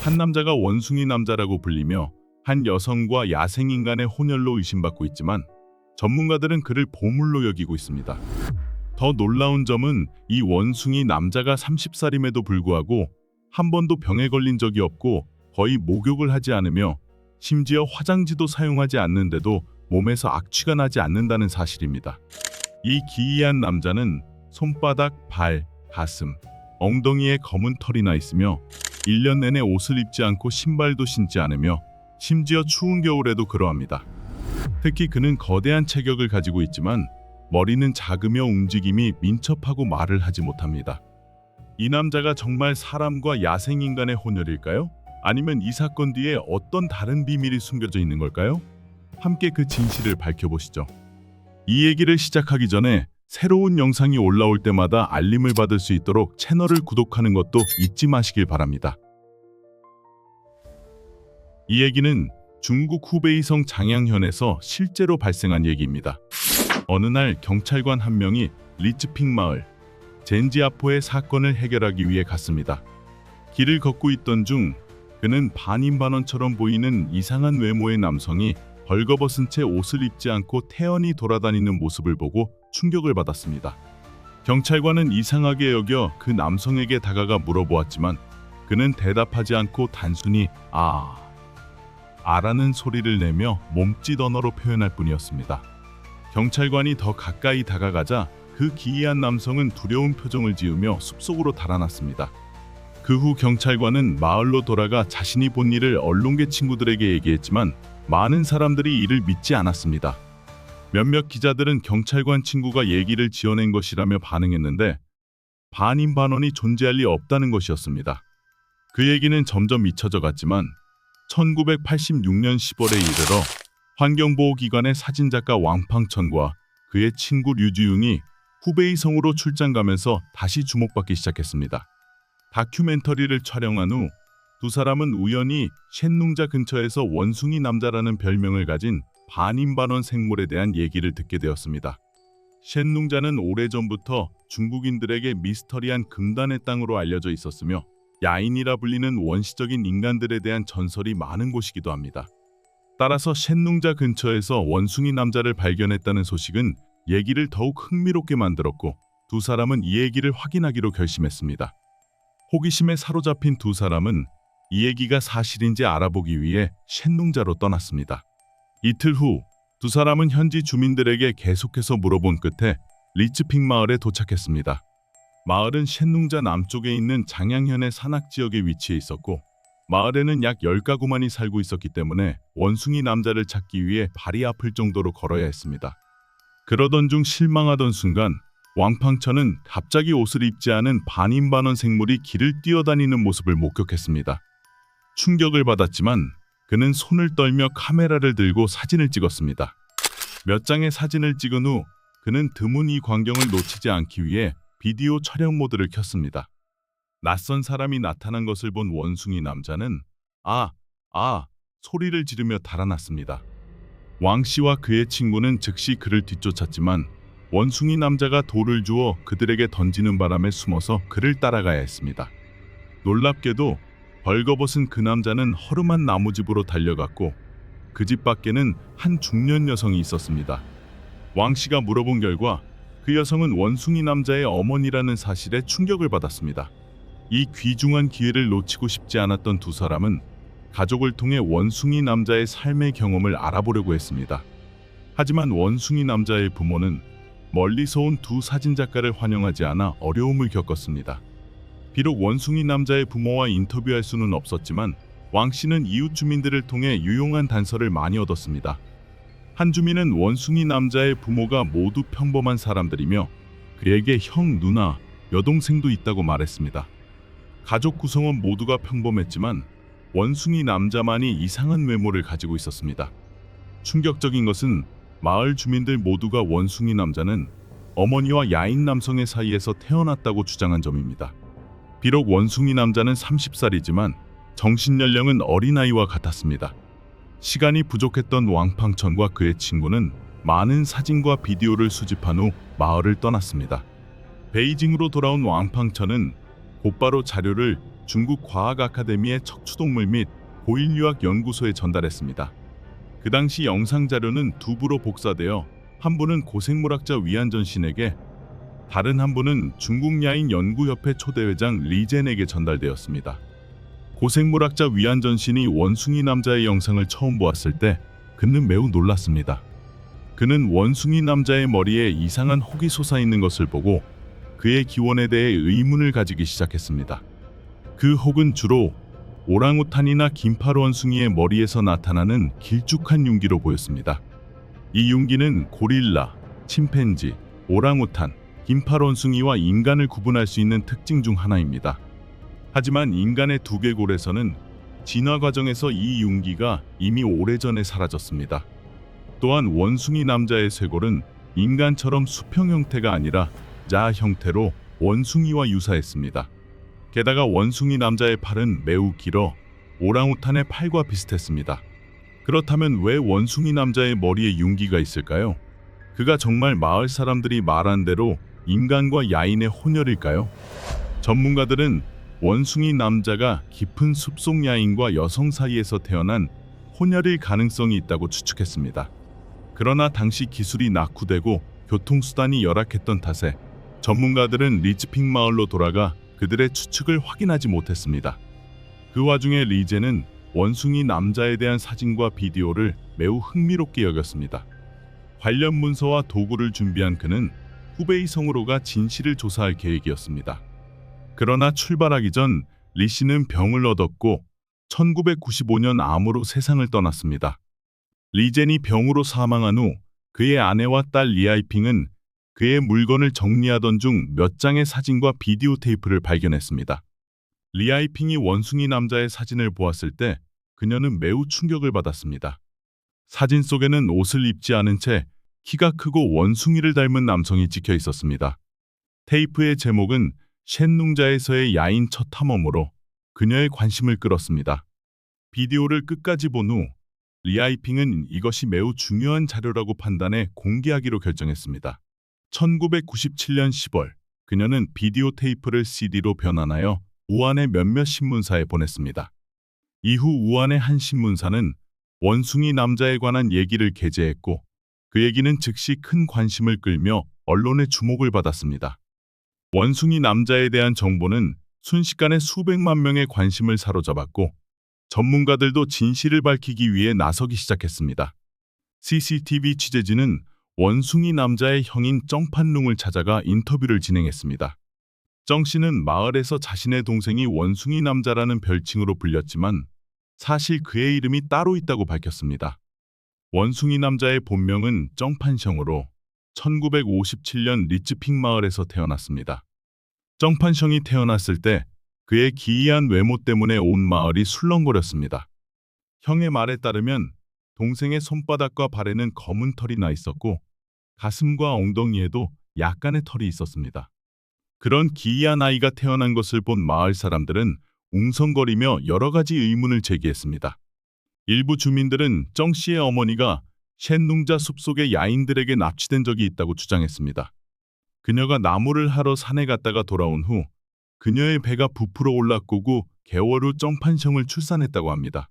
한 남자가 원숭이 남자라고 불리며 한 여성과 야생인간의 혼혈로 의심받고 있지만 전문가들은 그를 보물로 여기고 있습니다. 더 놀라운 점은 이 원숭이 남자가 30살임에도 불구하고 한 번도 병에 걸린 적이 없고 거의 목욕을 하지 않으며 심지어 화장지도 사용하지 않는데도 몸에서 악취가 나지 않는다는 사실입니다. 이 기이한 남자는 손바닥, 발, 가슴, 엉덩이에 검은 털이 나 있으며 1년 내내 옷을 입지 않고 신발도 신지 않으며 심지어 추운 겨울에도 그러합니다. 특히 그는 거대한 체격을 가지고 있지만 머리는 작으며 움직임이 민첩하고 말을 하지 못합니다. 이 남자가 정말 사람과 야생인간의 혼혈일까요? 아니면 이 사건 뒤에 어떤 다른 비밀이 숨겨져 있는 걸까요? 함께 그 진실을 밝혀보시죠. 이 얘기를 시작하기 전에 새로운 영상이 올라올 때마다 알림을 받을 수 있도록 채널을 구독하는 것도 잊지 마시길 바랍니다. 이 얘기는 중국 후베이성 장양현에서 실제로 발생한 얘기입니다. 어느 날 경찰관 한 명이 리츠핑 마을 젠지아포의 사건을 해결하기 위해 갔습니다. 길을 걷고 있던 중 그는 반인반원처럼 보이는 이상한 외모의 남성이 벌거벗은 채 옷을 입지 않고 태연히 돌아다니는 모습을 보고 충격을 받았습니다. 경찰관은 이상하게 여겨 그 남성에게 다가가 물어보았지만 그는 대답하지 않고 단순히 아라는 소리를 내며 몸짓 언어로 표현할 뿐이었습니다. 경찰관이 더 가까이 다가가자 그 기이한 남성은 두려운 표정을 지으며 숲속으로 달아났습니다. 그 후 경찰관은 마을로 돌아가 자신이 본 일을 언론계 친구들에게 얘기했지만 많은 사람들이 이를 믿지 않았습니다. 몇몇 기자들은 경찰관 친구가 얘기를 지어낸 것이라며 반응했는데 반인반원이 존재할 리 없다는 것이었습니다. 그 얘기는 점점 잊혀져 갔지만 1986년 10월에 이르러 환경보호기관의 사진작가 왕팡천과 그의 친구 류주융이 후베이성으로 출장 가면서 다시 주목받기 시작했습니다. 다큐멘터리를 촬영한 후 두 사람은 우연히 쉔룽자 근처에서 원숭이 남자라는 별명을 가진 반인반원 생물에 대한 얘기를 듣게 되었습니다. 쉔룽자는 오래전부터 중국인들에게 미스터리한 금단의 땅으로 알려져 있었으며 야인이라 불리는 원시적인 인간들에 대한 전설이 많은 곳이기도 합니다. 따라서 쉔룽자 근처에서 원숭이 남자를 발견했다는 소식은 얘기를 더욱 흥미롭게 만들었고 두 사람은 이 얘기를 확인하기로 결심했습니다. 호기심에 사로잡힌 두 사람은 이 얘기가 사실인지 알아보기 위해 쉔룽자로 떠났습니다. 이틀 후 두 사람은 현지 주민들에게 계속해서 물어본 끝에 리츠핑 마을에 도착했습니다. 마을은 쉔룽자 남쪽에 있는 장양현의 산악지역에 위치해 있었고 마을에는 약 10가구만이 살고 있었기 때문에 원숭이 남자를 찾기 위해 발이 아플 정도로 걸어야 했습니다. 그러던 중 실망하던 순간 왕팡천은 갑자기 옷을 입지 않은 반인반원 생물이 길을 뛰어다니는 모습을 목격했습니다. 충격을 받았지만 그는 손을 떨며 카메라를 들고 사진을 찍었습니다. 몇 장의 사진을 찍은 후 그는 드문 이 광경을 놓치지 않기 위해 비디오 촬영 모드를 켰습니다. 낯선 사람이 나타난 것을 본 원숭이 남자는 소리를 지르며 달아났습니다. 왕 씨와 그의 친구는 즉시 그를 뒤쫓았지만 원숭이 남자가 돌을 주워 그들에게 던지는 바람에 숨어서 그를 따라가야 했습니다. 놀랍게도 벌거벗은 그 남자는 허름한 나무집으로 달려갔고 그 집 밖에는 한 중년 여성이 있었습니다. 왕 씨가 물어본 결과 그 여성은 원숭이 남자의 어머니라는 사실에 충격을 받았습니다. 이 귀중한 기회를 놓치고 싶지 않았던 두 사람은 가족을 통해 원숭이 남자의 삶의 경험을 알아보려고 했습니다. 하지만 원숭이 남자의 부모는 멀리서 온 두 사진작가를 환영하지 않아 어려움을 겪었습니다. 비록 원숭이 남자의 부모와 인터뷰할 수는 없었지만 왕 씨는 이웃 주민들을 통해 유용한 단서를 많이 얻었습니다. 한 주민은 원숭이 남자의 부모가 모두 평범한 사람들이며 그에게 형, 누나, 여동생도 있다고 말했습니다. 가족 구성원 모두가 평범했지만 원숭이 남자만이 이상한 외모를 가지고 있었습니다. 충격적인 것은 마을 주민들 모두가 원숭이 남자는 어머니와 야인 남성의 사이에서 태어났다고 주장한 점입니다. 비록 원숭이 남자는 30살이지만 정신연령은 어린아이와 같았습니다. 시간이 부족했던 왕팡천과 그의 친구는 많은 사진과 비디오를 수집한 후 마을을 떠났습니다. 베이징으로 돌아온 왕팡천은 곧바로 자료를 중국 과학 아카데미의 척추동물 및 고인류학 연구소에 전달했습니다. 그 당시 영상 자료는 두 부로 복사되어 한 부는 고생물학자 위안전 신에게, 다른 한 부는 중국 야인 연구협회 초대회장 리젠에게 전달되었습니다. 고생물학자 위안전 신이 원숭이 남자의 영상을 처음 보았을 때 그는 매우 놀랐습니다. 그는 원숭이 남자의 머리에 이상한 혹이 솟아있는 것을 보고 그의 기원에 대해 의문을 가지기 시작했습니다. 그 혹은 주로 오랑우탄이나 긴팔 원숭이의 머리에서 나타나는 길쭉한 융기로 보였습니다. 이 융기는 고릴라, 침팬지, 오랑우탄, 긴팔 원숭이와 인간을 구분할 수 있는 특징 중 하나입니다. 하지만 인간의 두개골에서는 진화 과정에서 이 융기가 이미 오래전에 사라졌습니다. 또한 원숭이 남자의 쇄골은 인간처럼 수평 형태가 아니라 자 형태로 원숭이와 유사했습니다. 게다가 원숭이 남자의 팔은 매우 길어 오랑우탄의 팔과 비슷했습니다. 그렇다면 왜 원숭이 남자의 머리에 융기가 있을까요? 그가 정말 마을 사람들이 말한 대로 인간과 야인의 혼혈일까요? 전문가들은 원숭이 남자가 깊은 숲속 야인과 여성 사이에서 태어난 혼혈일 가능성이 있다고 추측했습니다. 그러나 당시 기술이 낙후되고 교통수단이 열악했던 탓에 전문가들은 리즈핑 마을로 돌아가 그들의 추측을 확인하지 못했습니다. 그 와중에 리제는 원숭이 남자에 대한 사진과 비디오를 매우 흥미롭게 여겼습니다. 관련 문서와 도구를 준비한 그는 후베이 성으로 가 진실을 조사할 계획이었습니다. 그러나 출발하기 전 리 씨는 병을 얻었고 1995년 암으로 세상을 떠났습니다. 리젠이 병으로 사망한 후 그의 아내와 딸 리아이핑은 그의 물건을 정리하던 중 몇 장의 사진과 비디오 테이프를 발견했습니다. 리아이핑이 원숭이 남자의 사진을 보았을 때 그녀는 매우 충격을 받았습니다. 사진 속에는 옷을 입지 않은 채 키가 크고 원숭이를 닮은 남성이 찍혀 있었습니다. 테이프의 제목은 쉔룽자에서의 야인 첫 탐험으로 그녀의 관심을 끌었습니다. 비디오를 끝까지 본 후 리아이핑은 이것이 매우 중요한 자료라고 판단해 공개하기로 결정했습니다. 1997년 10월 그녀는 비디오 테이프를 CD로 변환하여 우한의 몇몇 신문사에 보냈습니다. 이후 우한의 한 신문사는 원숭이 남자에 관한 얘기를 게재했고 그 얘기는 즉시 큰 관심을 끌며 언론의 주목을 받았습니다. 원숭이 남자에 대한 정보는 순식간에 수백만 명의 관심을 사로잡았고 전문가들도 진실을 밝히기 위해 나서기 시작했습니다. CCTV 취재진은 원숭이 남자의 형인 정판룽을 찾아가 인터뷰를 진행했습니다. 정 씨는 마을에서 자신의 동생이 원숭이 남자라는 별칭으로 불렸지만 사실 그의 이름이 따로 있다고 밝혔습니다. 원숭이 남자의 본명은 정판성으로 1957년 리츠핑 마을에서 태어났습니다. 정판성이 태어났을 때 그의 기이한 외모 때문에 온 마을이 술렁거렸습니다. 형의 말에 따르면 동생의 손바닥과 발에는 검은 털이 나 있었고 가슴과 엉덩이에도 약간의 털이 있었습니다. 그런 기이한 아이가 태어난 것을 본 마을 사람들은 웅성거리며 여러 가지 의문을 제기했습니다. 일부 주민들은 정 씨의 어머니가 쉔룽자 숲속의 야인들에게 납치된 적이 있다고 주장했습니다. 그녀가 나무를 하러 산에 갔다가 돌아온 후 그녀의 배가 부풀어 올랐고 개월 후 정판성을 출산했다고 합니다.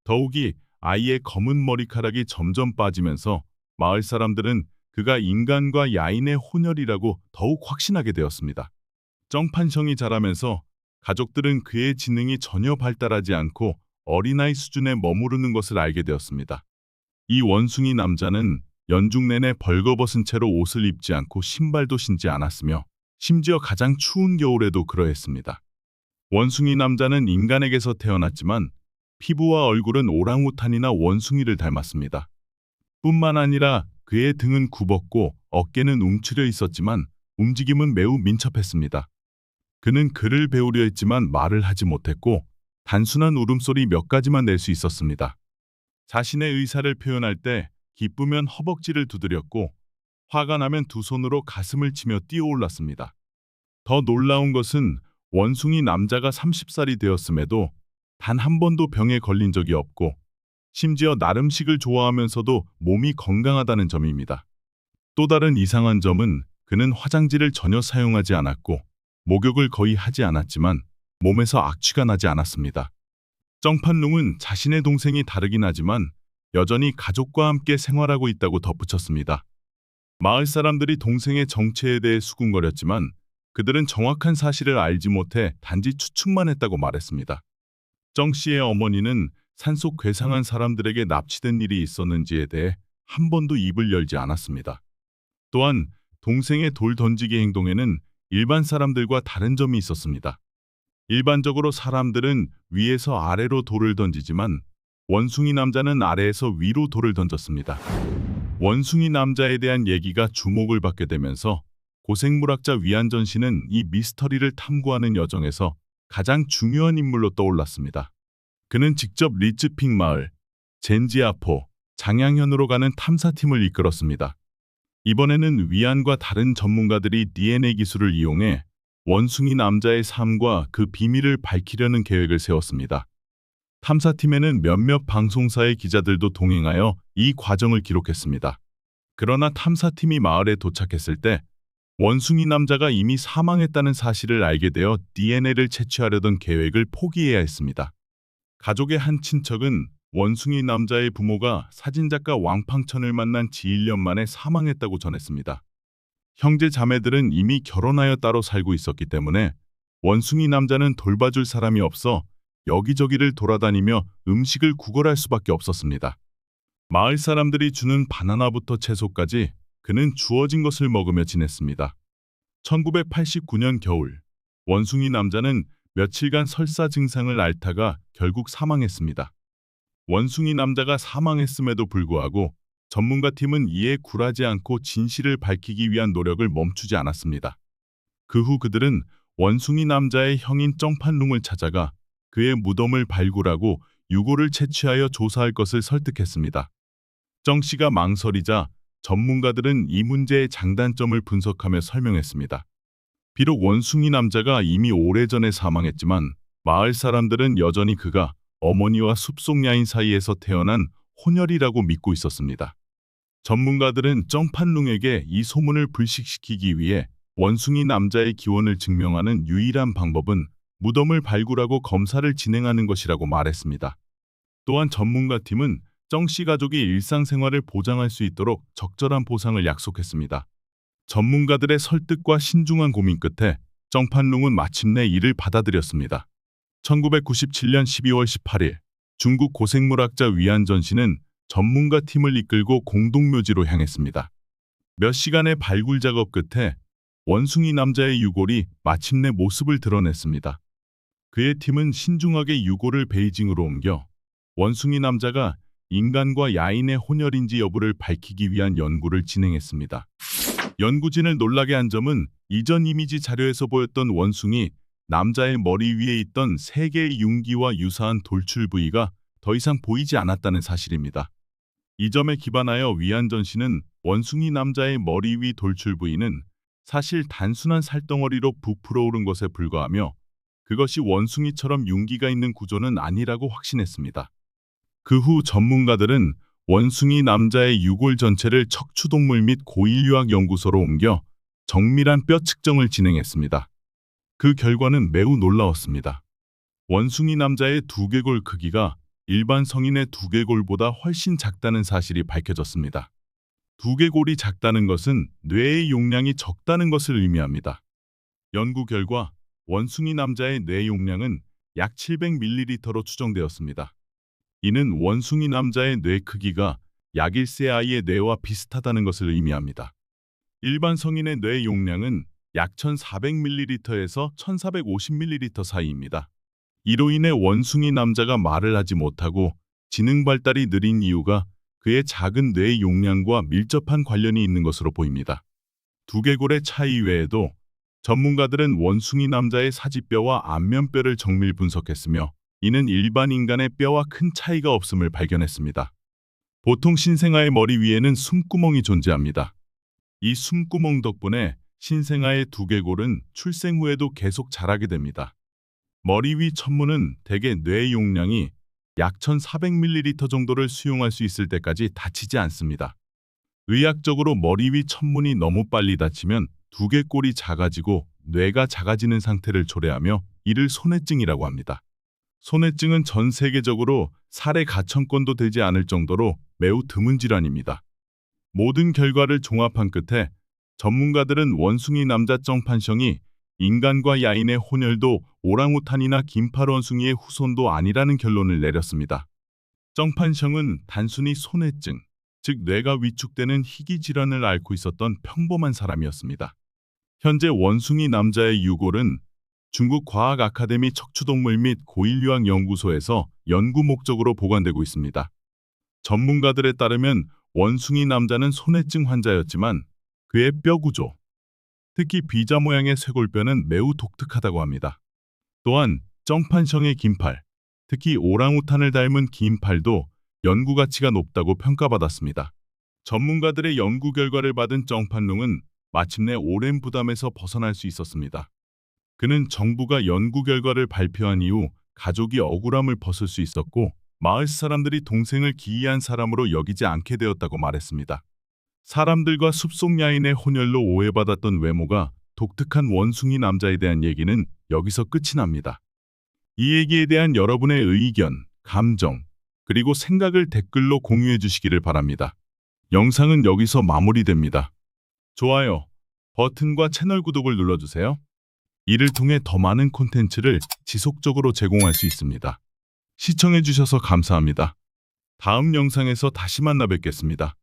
더욱이 아이의 검은 머리카락이 점점 빠지면서 마을 사람들은 그가 인간과 야인의 혼혈이라고 더욱 확신하게 되었습니다. 정판성이 자라면서 가족들은 그의 지능이 전혀 발달하지 않고 어린아이 수준에 머무르는 것을 알게 되었습니다. 이 원숭이 남자는 연중 내내 벌거벗은 채로 옷을 입지 않고 신발도 신지 않았으며 심지어 가장 추운 겨울에도 그러했습니다. 원숭이 남자는 인간에게서 태어났지만 피부와 얼굴은 오랑우탄이나 원숭이를 닮았습니다. 뿐만 아니라 그의 등은 굽었고 어깨는 움츠려 있었지만 움직임은 매우 민첩했습니다. 그는 글을 배우려 했지만 말을 하지 못했고 단순한 울음소리 몇 가지만 낼 수 있었습니다. 자신의 의사를 표현할 때 기쁘면 허벅지를 두드렸고 화가 나면 두 손으로 가슴을 치며 뛰어올랐습니다. 더 놀라운 것은 원숭이 남자가 30살이 되었음에도 단 한 번도 병에 걸린 적이 없고 심지어 나름식을 좋아하면서도 몸이 건강하다는 점입니다. 또 다른 이상한 점은 그는 화장지를 전혀 사용하지 않았고 목욕을 거의 하지 않았지만 몸에서 악취가 나지 않았습니다. 정판룽은 자신의 동생이 다르긴 하지만 여전히 가족과 함께 생활하고 있다고 덧붙였습니다. 마을 사람들이 동생의 정체에 대해 수군거렸지만 그들은 정확한 사실을 알지 못해 단지 추측만 했다고 말했습니다. 정 씨의 어머니는 산속 괴상한 사람들에게 납치된 일이 있었는지에 대해 한 번도 입을 열지 않았습니다. 또한 동생의 돌 던지기 행동에는 일반 사람들과 다른 점이 있었습니다. 일반적으로 사람들은 위에서 아래로 돌을 던지지만 원숭이 남자는 아래에서 위로 돌을 던졌습니다. 원숭이 남자에 대한 얘기가 주목을 받게 되면서 고생물학자 위안전 씨는 이 미스터리를 탐구하는 여정에서 가장 중요한 인물로 떠올랐습니다. 그는 직접 리츠핑 마을, 젠지아포, 장양현으로 가는 탐사팀을 이끌었습니다. 이번에는 위안과 다른 전문가들이 DNA 기술을 이용해 원숭이 남자의 삶과 그 비밀을 밝히려는 계획을 세웠습니다. 탐사팀에는 몇몇 방송사의 기자들도 동행하여 이 과정을 기록했습니다. 그러나 탐사팀이 마을에 도착했을 때 원숭이 남자가 이미 사망했다는 사실을 알게 되어 DNA를 채취하려던 계획을 포기해야 했습니다. 가족의 한 친척은 원숭이 남자의 부모가 사진작가 왕팡천을 만난 지 1년 만에 사망했다고 전했습니다. 형제 자매들은 이미 결혼하여 따로 살고 있었기 때문에 원숭이 남자는 돌봐줄 사람이 없어 여기저기를 돌아다니며 음식을 구걸할 수밖에 없었습니다. 마을 사람들이 주는 바나나부터 채소까지 그는 주어진 것을 먹으며 지냈습니다. 1989년 겨울, 원숭이 남자는 며칠간 설사 증상을 앓다가 결국 사망했습니다. 원숭이 남자가 사망했음에도 불구하고 전문가팀은 이에 굴하지 않고 진실을 밝히기 위한 노력을 멈추지 않았습니다. 그 후 그들은 원숭이 남자의 형인 정판룽을 찾아가 그의 무덤을 발굴하고 유골을 채취하여 조사할 것을 설득했습니다. 정 씨가 망설이자 전문가들은 이 문제의 장단점을 분석하며 설명했습니다. 비록 원숭이 남자가 이미 오래전에 사망했지만 마을 사람들은 여전히 그가 어머니와 숲속 야인 사이에서 태어난 혼혈이라고 믿고 있었습니다. 전문가들은 정판룽에게 이 소문을 불식시키기 위해 원숭이 남자의 기원을 증명하는 유일한 방법은 무덤을 발굴하고 검사를 진행하는 것이라고 말했습니다. 또한 전문가팀은 정 씨 가족이 일상생활을 보장할 수 있도록 적절한 보상을 약속했습니다. 전문가들의 설득과 신중한 고민 끝에 정판룽은 마침내 이를 받아들였습니다. 1997년 12월 18일 중국 고생물학자 위안전 씨는 전문가 팀을 이끌고 공동묘지로 향했습니다. 몇 시간의 발굴 작업 끝에 원숭이 남자의 유골이 마침내 모습을 드러냈습니다. 그의 팀은 신중하게 유골을 베이징으로 옮겨 원숭이 남자가 인간과 야인의 혼혈인지 여부를 밝히기 위한 연구를 진행했습니다. 연구진을 놀라게 한 점은 이전 이미지 자료에서 보였던 원숭이 남자의 머리 위에 있던 3개의 융기와 유사한 돌출 부위가 더 이상 보이지 않았다는 사실입니다. 이 점에 기반하여 위안전 씨는 원숭이 남자의 머리 위 돌출 부위는 사실 단순한 살덩어리로 부풀어 오른 것에 불과하며 그것이 원숭이처럼 융기가 있는 구조는 아니라고 확신했습니다. 그 후 전문가들은 원숭이 남자의 유골 전체를 척추동물 및 고인류학 연구소로 옮겨 정밀한 뼈 측정을 진행했습니다. 그 결과는 매우 놀라웠습니다. 원숭이 남자의 두개골 크기가 일반 성인의 두개골보다 훨씬 작다는 사실이 밝혀졌습니다. 두개골이 작다는 것은 뇌의 용량이 적다는 것을 의미합니다. 연구 결과 원숭이 남자의 뇌 용량은 약 700ml로 추정되었습니다. 이는 원숭이 남자의 뇌 크기가 약 1세 아이의 뇌와 비슷하다는 것을 의미합니다. 일반 성인의 뇌 용량은 약 1400ml에서 1450ml 사이입니다. 이로 인해 원숭이 남자가 말을 하지 못하고 지능 발달이 느린 이유가 그의 작은 뇌 용량과 밀접한 관련이 있는 것으로 보입니다. 두개골의 차이 외에도 전문가들은 원숭이 남자의 사지뼈와 안면뼈를 정밀 분석했으며 이는 일반 인간의 뼈와 큰 차이가 없음을 발견했습니다. 보통 신생아의 머리 위에는 숨구멍이 존재합니다. 이 숨구멍 덕분에 신생아의 두개골은 출생 후에도 계속 자라게 됩니다. 머리 위 천문은 대개 뇌 용량이 약 1400ml 정도를 수용할 수 있을 때까지 닫히지 않습니다. 의학적으로 머리 위 천문이 너무 빨리 닫히면 두개골이 작아지고 뇌가 작아지는 상태를 초래하며 이를 손해증이라고 합니다. 손해증은 전 세계적으로 살해 가천건도 되지 않을 정도로 매우 드문 질환입니다. 모든 결과를 종합한 끝에 전문가들은 원숭이 남자 정판성이 인간과 야인의 혼혈도 오랑우탄이나 긴팔 원숭이의 후손도 아니라는 결론을 내렸습니다. 정판성은 단순히 손해증, 즉 뇌가 위축되는 희귀 질환을 앓고 있었던 평범한 사람이었습니다. 현재 원숭이 남자의 유골은 중국 과학 아카데미 척추동물 및 고인류학 연구소에서 연구 목적으로 보관되고 있습니다. 전문가들에 따르면 원숭이 남자는 손해증 환자였지만 그의 뼈 구조, 특히 비자 모양의 쇄골뼈는 매우 독특하다고 합니다. 또한 정판성의 긴팔, 특히 오랑우탄을 닮은 긴 팔도 연구 가치가 높다고 평가받았습니다. 전문가들의 연구 결과를 받은 정판룽은 마침내 오랜 부담에서 벗어날 수 있었습니다. 그는 정부가 연구 결과를 발표한 이후 가족이 억울함을 벗을 수 있었고 마을 사람들이 동생을 기이한 사람으로 여기지 않게 되었다고 말했습니다. 사람들과 숲속 야인의 혼혈로 오해받았던 외모가 독특한 원숭이 남자에 대한 얘기는 여기서 끝이 납니다. 이 얘기에 대한 여러분의 의견, 감정, 그리고 생각을 댓글로 공유해 주시기를 바랍니다. 영상은 여기서 마무리됩니다. 좋아요 버튼과 채널 구독을 눌러주세요. 이를 통해 더 많은 콘텐츠를 지속적으로 제공할 수 있습니다. 시청해 주셔서 감사합니다. 다음 영상에서 다시 만나 뵙겠습니다.